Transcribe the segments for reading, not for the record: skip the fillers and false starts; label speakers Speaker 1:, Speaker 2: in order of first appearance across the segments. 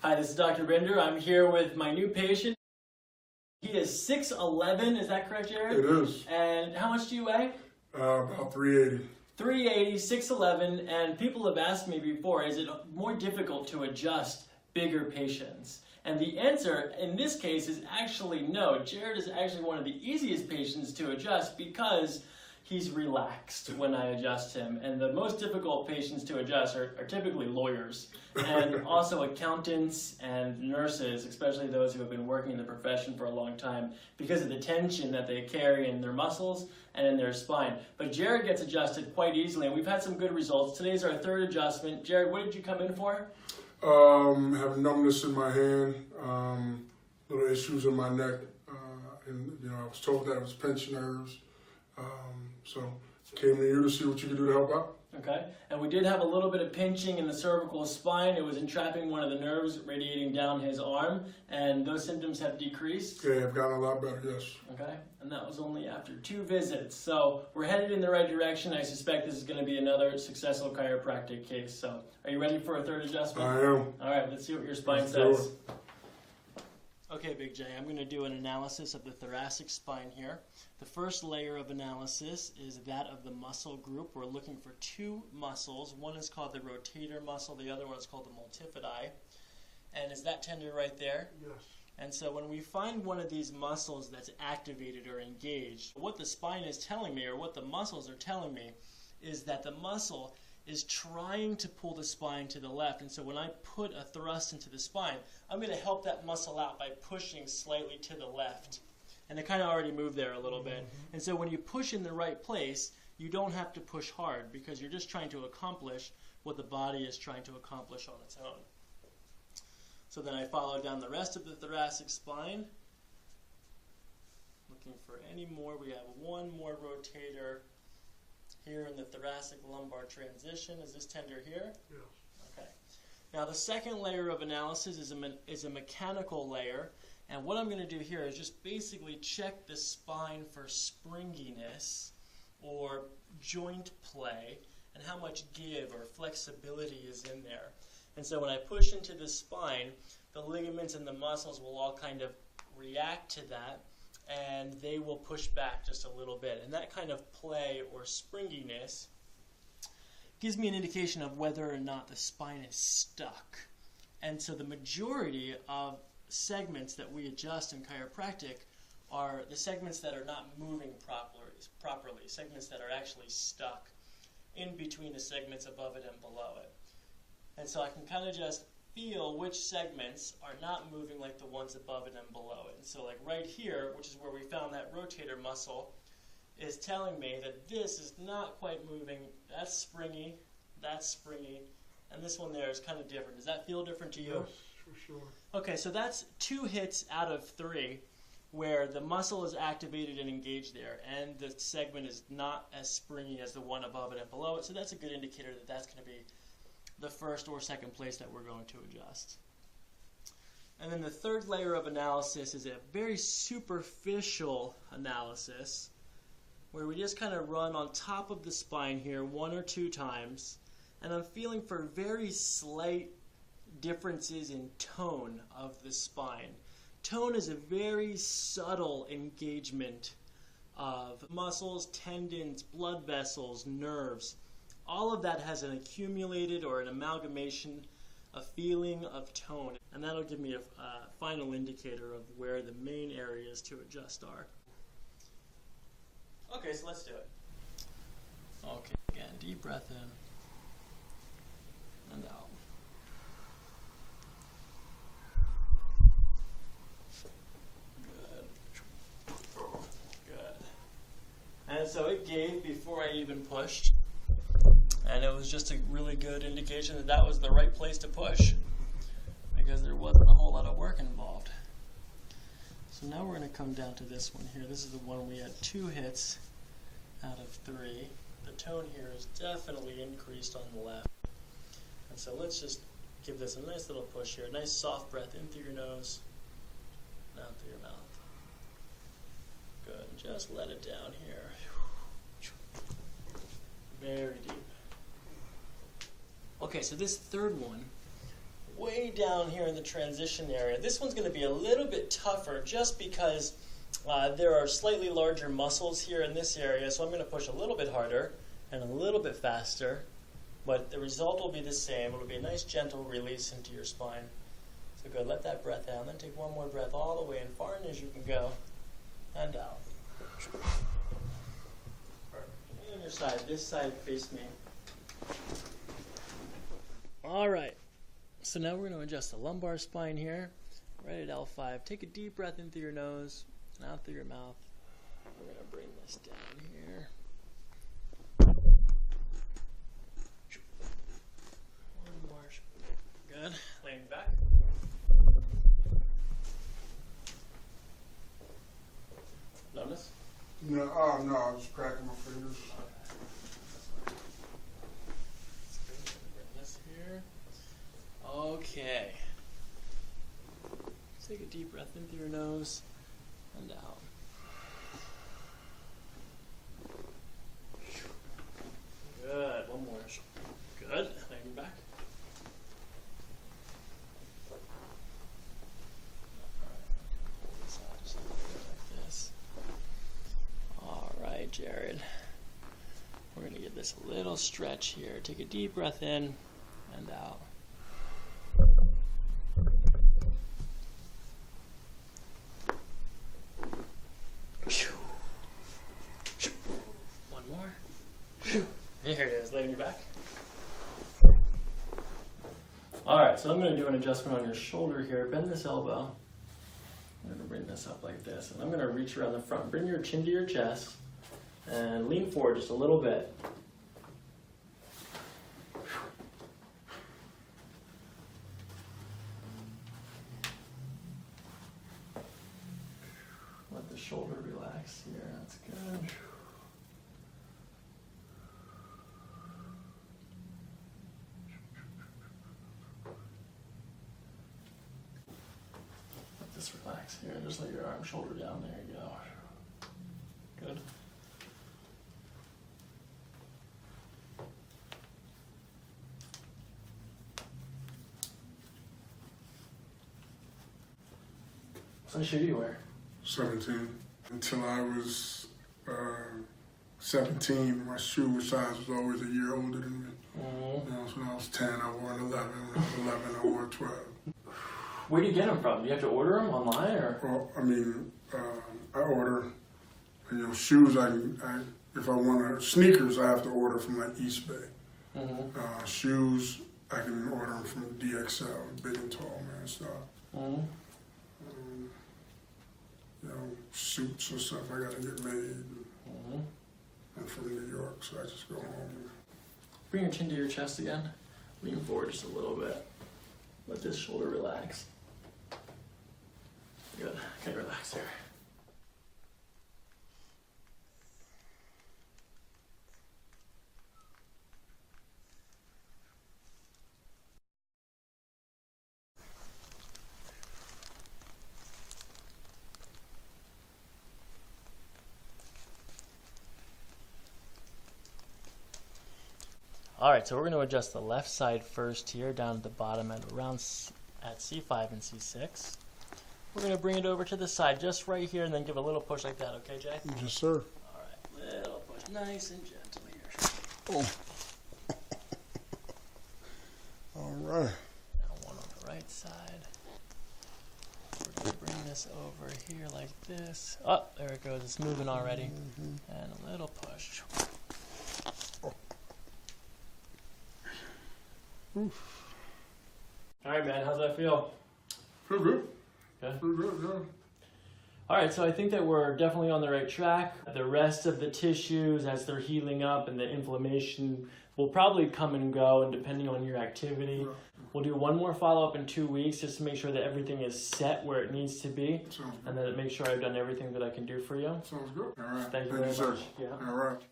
Speaker 1: Hi, this is Dr. Bender. I'm here with my new patient. He is 6'11", is that correct, Jared?
Speaker 2: It is.
Speaker 1: And how much do you weigh?
Speaker 2: About 380.
Speaker 1: 380, 6'11", and people have asked me before, is it more difficult to adjust bigger patients? And the answer in this case is actually no. Jared is actually one of the easiest patients to adjust because he's relaxed when I adjust him. And the most difficult patients to adjust are typically lawyers and also accountants and nurses, especially those who have been working in the profession for a long time because of the tension that they carry in their muscles and in their spine. But Jared gets adjusted quite easily, and we've had some good results. Today's our third adjustment. Jared, what did you come in for?
Speaker 2: Have numbness in my hand, little issues in my neck, and I was told that it was pinched nerves. So came to you to see what you could do to help out.
Speaker 1: Okay, and we did have a little bit of pinching in the cervical spine. It was entrapping one of the nerves radiating down his arm, and those symptoms have decreased.
Speaker 2: Yeah, I've gotten a lot better, yes.
Speaker 1: Okay, and that was only after 2 visits. So we're headed in the right direction. I suspect this is going to be another successful chiropractic case. So are you ready for a third adjustment?
Speaker 2: I am.
Speaker 1: All right, let's see what your spine
Speaker 2: Let's do
Speaker 1: says.
Speaker 2: it.
Speaker 1: Okay, Big J, I'm going to do an analysis of the thoracic spine here. The first layer of analysis is that of the muscle group. We're looking for 2 muscles. One is called the rotator muscle, the other one is called the multifidi. And is that tender right there?
Speaker 2: Yes.
Speaker 1: And so when we find one of these muscles that's activated or engaged, what the spine is telling me, or what the muscles are telling me, is that the muscle is trying to pull the spine to the left. And so when I put a thrust into the spine, I'm going to help that muscle out by pushing slightly to the left. And it kind of already moved there a little bit. And so when you push in the right place, you don't have to push hard because you're just trying to accomplish what the body is trying to accomplish on its own. So then I follow down the rest of the thoracic spine, looking for any more. We have one more rotator here in the thoracic lumbar transition. Is this tender here?
Speaker 2: Yes.
Speaker 1: Okay. Now the second layer of analysis is a mechanical layer, and what I'm going to do here is just basically check the spine for springiness or joint play and how much give or flexibility is in there. And so when I push into the spine, the ligaments and the muscles will all kind of react to that, and they will push back just a little bit. And that kind of play or springiness gives me an indication of whether or not the spine is stuck. And so the majority of segments that we adjust in chiropractic are the segments that are not moving properly, segments that are actually stuck in between the segments above it and below it. And so I can kind of just feel which segments are not moving like the ones above it and below it. And so like right here, which is where we found that rotator muscle, is telling me that this is not quite moving. That's springy, and this one there is kind of different. Does that feel different to you?
Speaker 2: Yes, for sure.
Speaker 1: Okay, so that's 2 hits out of 3 where the muscle is activated and engaged there, and the segment is not as springy as the one above it and below it. So that's a good indicator that that's going to be the first or second place that we're going to adjust. And then the third layer of analysis is a very superficial analysis where we just kind of run on top of the spine here 1 or 2 times, and I'm feeling for very slight differences in tone of the spine. Tone is a very subtle engagement of muscles, tendons, blood vessels, nerves. All of that has an accumulated or an amalgamation, a feeling of tone, and that'll give me a final indicator of where the main areas to adjust are. Okay, so let's do it. Okay, again, deep breath in and out. Good. And so it gave before I even pushed. And it was just a really good indication that that was the right place to push because there wasn't a whole lot of work involved. So now we're going to come down to this one here. This is the one we had 2 hits out of 3. The tone here is definitely increased on the left. And so let's just give this a nice little push here. Nice soft breath in through your nose and out through your mouth. Good. And just let it down here. Very deep. Okay, so this third one way down here in the transition area. This one's going to be a little bit tougher just because there are slightly larger muscles here in this area, so I'm going to push a little bit harder and a little bit faster, but the result will be the same. It'll be a nice gentle release into your spine. So good, let that breath out, and then take one more breath all the way in, far in as you can go, and out. On your side, this side face me. All right, so now we're going to adjust the lumbar spine here, right at L5. Take a deep breath in through your nose and out through your mouth. We're going to bring this down here. One more. Good. Laying back. Numbness?
Speaker 2: No, I was just cracking my fingers.
Speaker 1: Bring this here. Okay. Take a deep breath in through your nose and out. Good. One more. Good. Laying back. Alright, Jared. We're going to give this a little stretch here. Take a deep breath in and out. One more. There it is. Laying your back. Alright, so I'm going to do an adjustment on your shoulder here. Bend this elbow. I'm going to bring this up like this, and I'm going to reach around the front. Bring your chin to your chest, and lean forward just a little bit. Let the shoulder relax here. That's good. Just relax here. Just let your arm, shoulder down. There you go. Good. What size shoe do you wear?
Speaker 2: 17. Until I was 17, my shoe size was always a year older than me.
Speaker 1: Mm-hmm.
Speaker 2: You know, so when I was 10, I wore an 11. When I was 11, I wore a 12.
Speaker 1: Where do you get them from? Do you have to order them online, or?
Speaker 2: Well, I mean, I order, shoes. If I want sneakers, I have to order from like East Bay.
Speaker 1: Mm-hmm.
Speaker 2: Shoes, I can order them from DXL, Big and Tall Man stuff.
Speaker 1: Mm-hmm.
Speaker 2: Suits and stuff I gotta get made.
Speaker 1: Mm-hmm.
Speaker 2: I'm from New York, so I just go home.
Speaker 1: Bring your chin to your chest again. Lean forward just a little bit. Let this shoulder relax. Good. Okay, relax here. All right, so we're going to adjust the left side first here, down at the bottom at around at C5 and C6. We're going to bring it over to the side, just right here, and then give a little push like that. Okay, Jay?
Speaker 2: Yes, sir.
Speaker 1: All right, little push, nice and gentle here.
Speaker 2: Oh. All right.
Speaker 1: Now one on the right side. We're going to bring this over here like this. Oh, there it goes. It's moving already. Mm-hmm. And a little push. Oof. All right, man. How's that feel?
Speaker 2: Feel good.
Speaker 1: Good.
Speaker 2: Feel good, yeah.
Speaker 1: All right, so I think that we're definitely on the right track. The rest of the tissues, as they're healing up, and the inflammation will probably come and go, and depending on your activity.
Speaker 2: Yeah.
Speaker 1: We'll do one more follow-up in 2 weeks just to make sure that everything is set where it needs to be,
Speaker 2: Sounds good.
Speaker 1: and then make sure I've done everything that I can do for you.
Speaker 2: Sounds good. All right.
Speaker 1: Thank you very
Speaker 2: sir.
Speaker 1: much. Yeah.
Speaker 2: All right.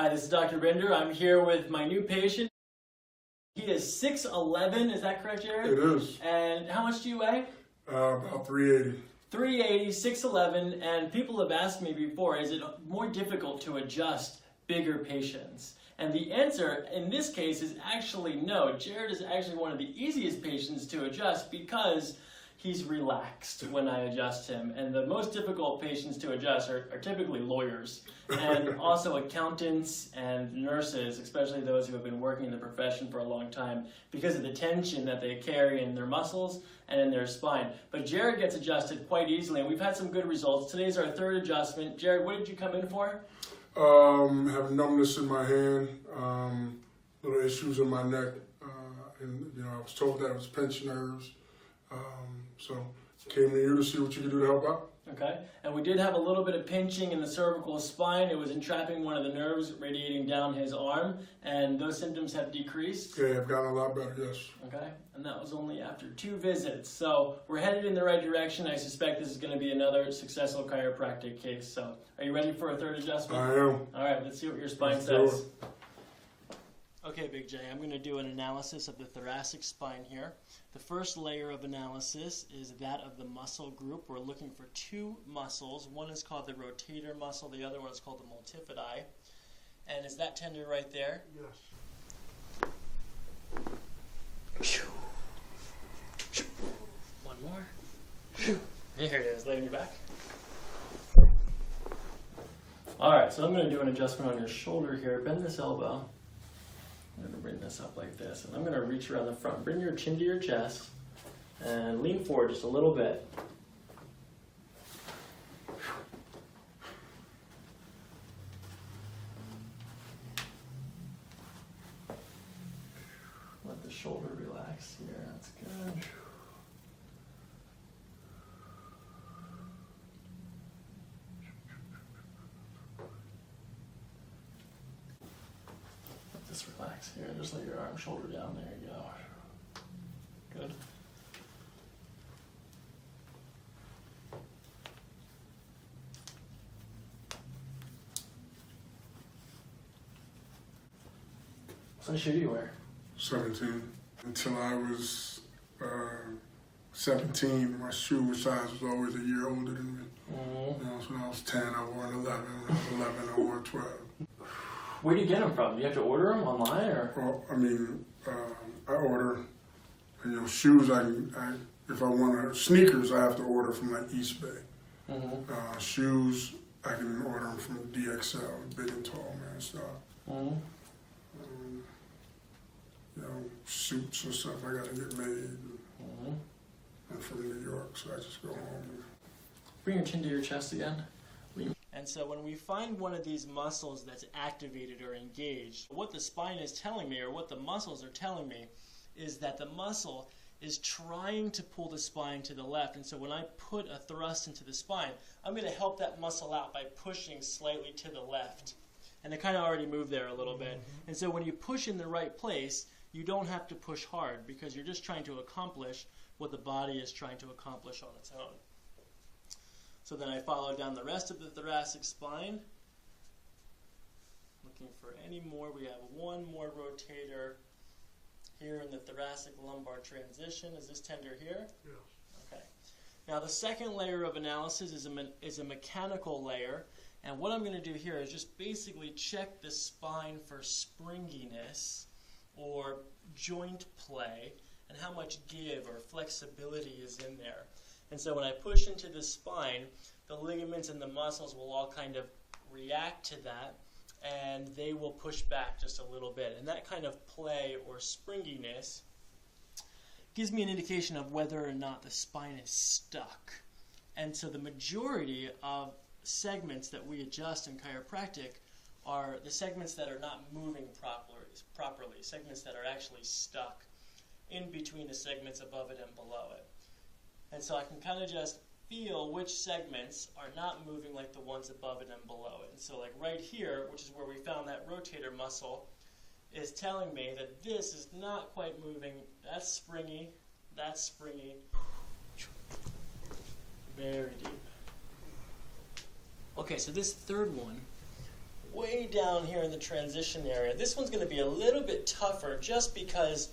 Speaker 1: Hi, this is Dr. Binder. I'm here with my new patient. He is 6'11", is that correct, Jared?
Speaker 2: It is.
Speaker 1: And how much do you weigh?
Speaker 2: About 380.
Speaker 1: 380, 6'11", and people have asked me before, is it more difficult to adjust bigger patients? And the answer in this case is actually no. Jared is actually one of the easiest patients to adjust because he's relaxed when I adjust him. And the most difficult patients to adjust are typically lawyers and also accountants and nurses, especially those who have been working in the profession for a long time because of the tension that they carry in their muscles and in their spine. But Jared gets adjusted quite easily, and we've had some good results. Today's our third adjustment. Jared, what did you come in for?
Speaker 2: Have numbness in my hand, little issues in my neck, and I was told that it was pinched nerves. So came to you to see what you could do to help out.
Speaker 1: Okay, and we did have a little bit of pinching in the cervical spine. It was entrapping one of the nerves radiating down his arm, and those symptoms have decreased.
Speaker 2: Okay, I've gotten a lot better, yes.
Speaker 1: Okay, and that was only after 2 visits. So we're headed in the right direction. I suspect this is going to be another successful chiropractic case. So are you ready for a third adjustment?
Speaker 2: I am.
Speaker 1: All right, let's see what your spine
Speaker 2: Let's do
Speaker 1: says.
Speaker 2: it.
Speaker 1: Okay, Big J, I'm going to do an analysis of the thoracic spine here. The first layer of analysis is that of the muscle group. We're looking for 2 muscles. One is called the rotator muscle, the other one is called the multifidi. And is that tender right there?
Speaker 2: Yes.
Speaker 1: One more. Here it is, laying you back. Alright, so I'm going to do an adjustment on your shoulder here. Bend this elbow. I'm going to bring this up like this, and I'm going to reach around the front. Bring your chin to your chest, and lean forward just a little bit. Let the shoulder relax here, that's good. Just relax here. Just let your arm, shoulder down. There you go. Good. What shoe do you wear?
Speaker 2: 17. Until I was 17, my shoe size was always a year older than me. So when I was 10, I wore an 11. When I was 11, I wore a 12.
Speaker 1: Where do you get them from? Do you have to order them online, or?
Speaker 2: Well, I order, shoes. If I want sneakers, I have to order from like East Bay. Shoes, I can order them from DXL, Big and Tall, man, stuff. Suits and stuff I gotta get made. I'm from New York, so I just go home.
Speaker 1: Bring your chin to your chest again. And so when we find one of these muscles that's activated or engaged, what the spine is telling me, or what the muscles are telling me, is that the muscle is trying to pull the spine to the left. And so when I put a thrust into the spine, I'm going to help that muscle out by pushing slightly to the left. And it kind of already moved there a little bit. And so when you push in the right place, you don't have to push hard because you're just trying to accomplish what the body is trying to accomplish on its own. So then I follow down the rest of the thoracic spine. Looking for any more. We have one more rotator here in the thoracic lumbar transition. Is this tender here?
Speaker 2: Yes.
Speaker 1: Okay. Now the second layer of analysis is a mechanical layer. And what I'm going to do here is just basically check the spine for springiness or joint play and how much give or flexibility is in there. And so when I push into the spine, the ligaments and the muscles will all kind of react to that, and they will push back just a little bit. And that kind of play or springiness gives me an indication of whether or not the spine is stuck. And so the majority of segments that we adjust in chiropractic are the segments that are not moving properly, segments that are actually stuck in between the segments above it and below it. And so I can kind of just feel which segments are not moving like the ones above it and below it. And so like right here, which is where we found that rotator muscle, is telling me that this is not quite moving. That's springy. That's springy. Very deep. Okay, so this third one way down here in the transition area. This one's going to be a little bit tougher just because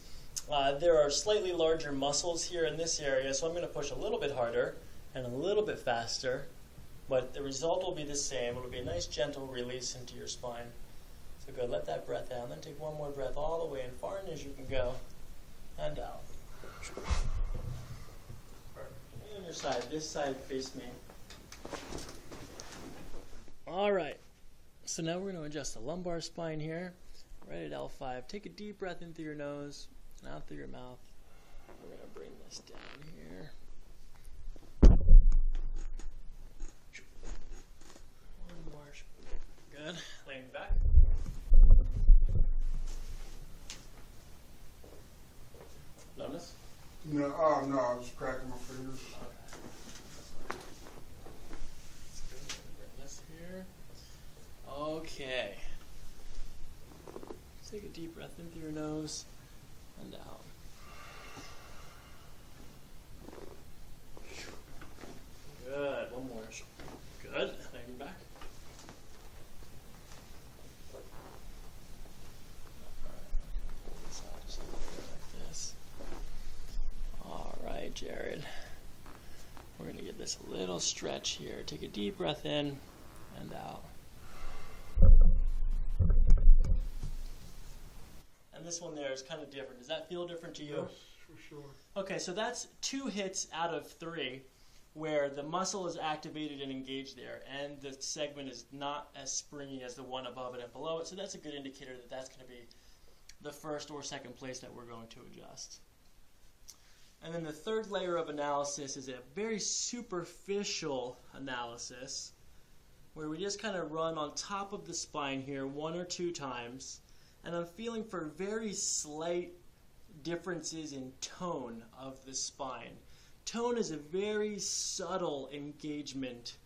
Speaker 1: there are slightly larger muscles here in this area, so I'm going to push a little bit harder and a little bit faster, but the result will be the same. It'll be a nice gentle release into your spine. So good, let that breath out, and then take one more breath all the way in, far in as you can go, and out. And on your side, this side face me. All right, so now we're going to adjust the lumbar spine here, right at L5. Take a deep breath in through your nose and out through your mouth. We're going to bring this down here. One more. Good. Laying back. Notice?
Speaker 2: No, no, I was cracking my fingers.
Speaker 1: Okay. Take a deep breath in through your nose and out. Good. One more. Good. Laying back. Just like this. All right, Jared. We're going to get this little stretch here. Take a deep breath in and out. And this one there is kind of different. Does that feel different to you?
Speaker 2: Yes, for sure.
Speaker 1: Okay, so that's 2 hits out of 3 where the muscle is activated and engaged there, and the segment is not as springy as the one above it and below it, so that's a good indicator that that's going to be the first or second place that we're going to adjust. And then the third layer of analysis is a very superficial analysis where we just kind of run on top of the spine here 1 or 2 times, and I'm feeling for very slight differences in tone of the spine. Tone is a very subtle engagement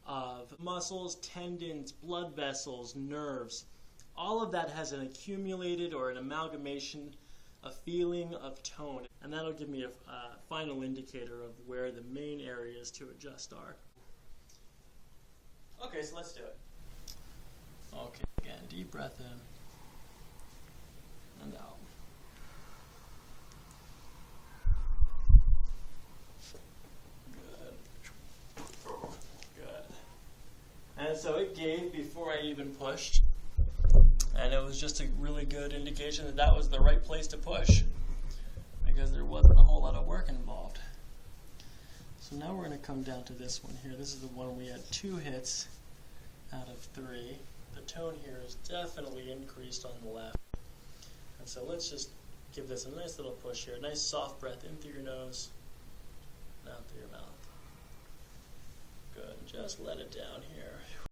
Speaker 1: of muscles, tendons, blood vessels, nerves. All of that has an accumulated or an amalgamation, a feeling of tone, and that'll give me a final indicator of where the main areas to adjust are. Okay, so let's do it. Okay, again, deep breath in and out. And so it gave before I even pushed, and it was just a really good indication that that was the right place to push because there wasn't a whole lot of work involved. So now we're going to come down to this one here. This is the one we had 2 hits out of 3. The tone here is definitely increased on the left. And so let's just give this a nice little push here. Nice soft breath in through your nose and out through your mouth. Good. Just let it down here.